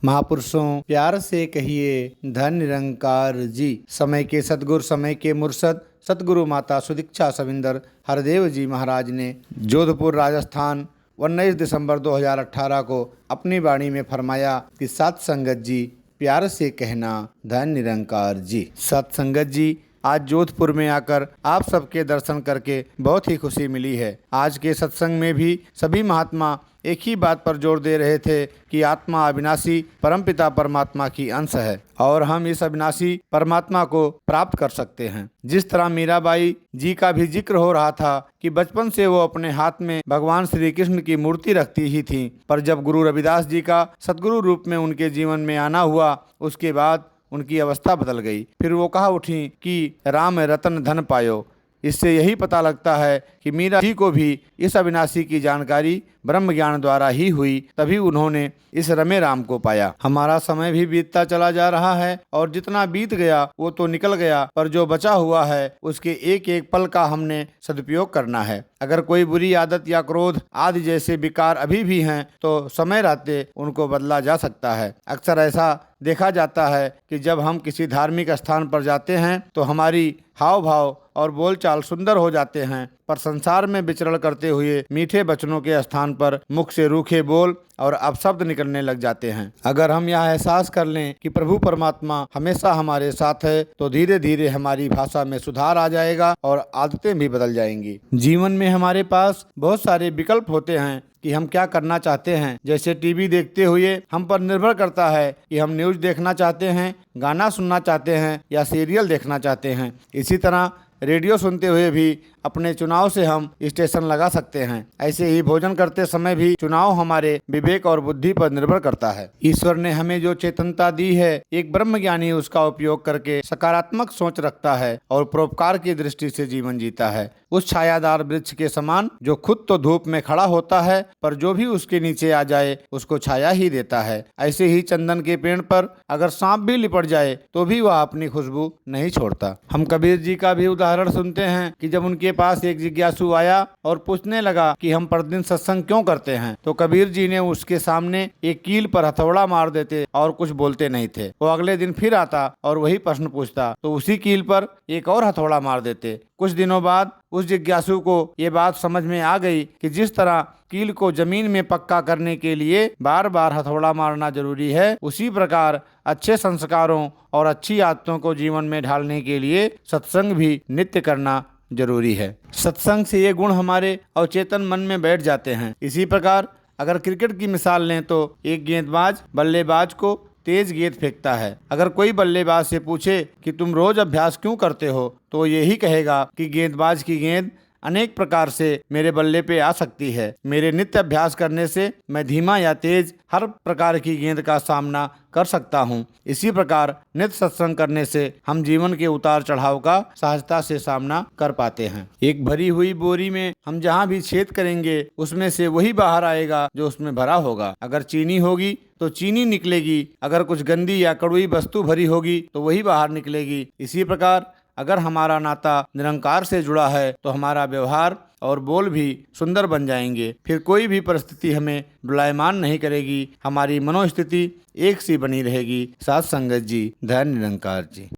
महापुरुषों प्यार से कहिए धन निरंकार जी। समय के सतगुरु, समय के मुर्शद सतगुरु माता सुदीक्षा सविंदर हरदेव जी महाराज ने जोधपुर राजस्थान 19 दिसंबर 2018 को अपनी वाणी में फरमाया कि सत्संगत जी प्यार से कहना धन निरंकार जी। सत्संगत जी, आज जोधपुर में आकर आप सबके दर्शन करके बहुत ही खुशी मिली है। आज के सत्संग में भी सभी महात्मा एक ही बात पर जोर दे रहे थे कि आत्मा अविनाशी परमपिता परमात्मा की अंश है और हम इस अविनाशी परमात्मा को प्राप्त कर सकते हैं। जिस तरह मीराबाई जी का भी जिक्र हो रहा था कि बचपन से वो अपने हाथ में भगवान श्री कृष्ण की मूर्ति रखती ही थी, पर जब गुरु रविदास जी का सतगुरु रूप में उनके जीवन में आना हुआ, उसके बाद उनकी अवस्था बदल गई। फिर वो कहा उठी कि राम रतन धन पायो। इससे यही पता लगता है कि मीरा जी को भी इस अविनाशी की जानकारी ब्रह्म ज्ञान द्वारा ही हुई, तभी उन्होंने इस रमे राम को पाया। हमारा समय भी बीतता चला जा रहा है और जितना बीत गया वो तो निकल गया, पर जो बचा हुआ है उसके एक एक पल का हमने सदुपयोग करना है। अगर कोई बुरी आदत या क्रोध आदि जैसे विकार अभी भी हैं तो समय रहते उनको बदला जा सकता है। अक्सर ऐसा देखा जाता है कि जब हम किसी धार्मिक स्थान पर जाते हैं तो हमारी हाव भाव और बोलचाल सुंदर हो जाते हैं, पर संसार में विचरण करते हुए मीठे वचनों के स्थान पर मुख से रूखे बोल और अपशब्द निकलने लग जाते हैं। अगर हम यह एहसास कर लें कि प्रभु परमात्मा हमेशा हमारे साथ है तो धीरे धीरे हमारी भाषा में सुधार आ जाएगा और आदतें भी बदल जाएंगी। जीवन में हमारे पास बहुत सारे विकल्प होते हैं कि हम क्या करना चाहते हैं। जैसे टीवी देखते हुए हम पर निर्भर करता है कि हम न्यूज़ देखना चाहते हैं, गाना सुनना चाहते हैं या सीरियल देखना चाहते हैं। इसी तरह रेडियो सुनते हुए भी अपने चुनाव से हम स्टेशन लगा सकते हैं। ऐसे ही भोजन करते समय भी चुनाव हमारे विवेक और बुद्धि पर निर्भर करता है। ईश्वर ने हमें जो चेतनता दी है, एक ब्रह्मज्ञानी उसका उपयोग करके सकारात्मक सोच रखता है और परोपकार की दृष्टि से जीवन जीता है। उस छायादार वृक्ष के समान जो खुद तो धूप में खड़ा होता है, पर जो भी उसके नीचे आ जाए उसको छाया ही देता है। ऐसे ही चंदन के पेड़ पर अगर सांप भी लिपट जाए तो भी वह अपनी खुशबू नहीं छोड़ता। हम कबीर जी का भी उदाहरण सुनते हैं कि जब उनके पास एक जिज्ञासु आया और पूछने लगा कि हम प्रतिदिन सत्संग क्यों करते हैं, तो कबीर जी ने उसके सामने एक कील पर हथौड़ा मार देते और कुछ बोलते नहीं थे। वो अगले दिन फिर आता और वही प्रश्न पूछता तो उसी कील पर एक और हथौड़ा मार देते। कुछ दिनों बाद उस जिज्ञासु को ये बात समझ में आ गई कि जिस तरह कील को जमीन में पक्का करने के लिए बार बार हथौड़ा मारना जरूरी है, उसी प्रकार अच्छे संस्कारों और अच्छी आदतों को जीवन में ढालने के लिए सत्संग भी नित्य करना जरूरी है। सत्संग से ये गुण हमारे अवचेतन मन में बैठ जाते हैं। इसी प्रकार अगर क्रिकेट की मिसाल लें तो एक गेंदबाज बल्लेबाज को तेज गेंद फेंकता है। अगर कोई बल्लेबाज से पूछे कि तुम रोज अभ्यास क्यों करते हो, तो यही कहेगा कि गेंदबाज की गेंद अनेक प्रकार से मेरे बल्ले पे आ सकती है। मेरे नित्य अभ्यास करने से मैं धीमा या तेज हर प्रकार की गेंद का सामना कर सकता हूँ। इसी प्रकार नित्य सत्संग करने से हम जीवन के उतार चढ़ाव का सहजता से सामना कर पाते हैं। एक भरी हुई बोरी में हम जहाँ भी छेद करेंगे उसमें से वही बाहर आएगा जो उसमें भरा होगा। अगर चीनी होगी तो चीनी निकलेगी, अगर कुछ गंदी या कड़वी वस्तु भरी होगी तो वही बाहर निकलेगी। इसी प्रकार अगर हमारा नाता निरंकार से जुड़ा है तो हमारा व्यवहार और बोल भी सुंदर बन जाएंगे। फिर कोई भी परिस्थिति हमें डुलायमान नहीं करेगी, हमारी मनोस्थिति एक सी बनी रहेगी। साथ संगत जी, धन निरंकार जी।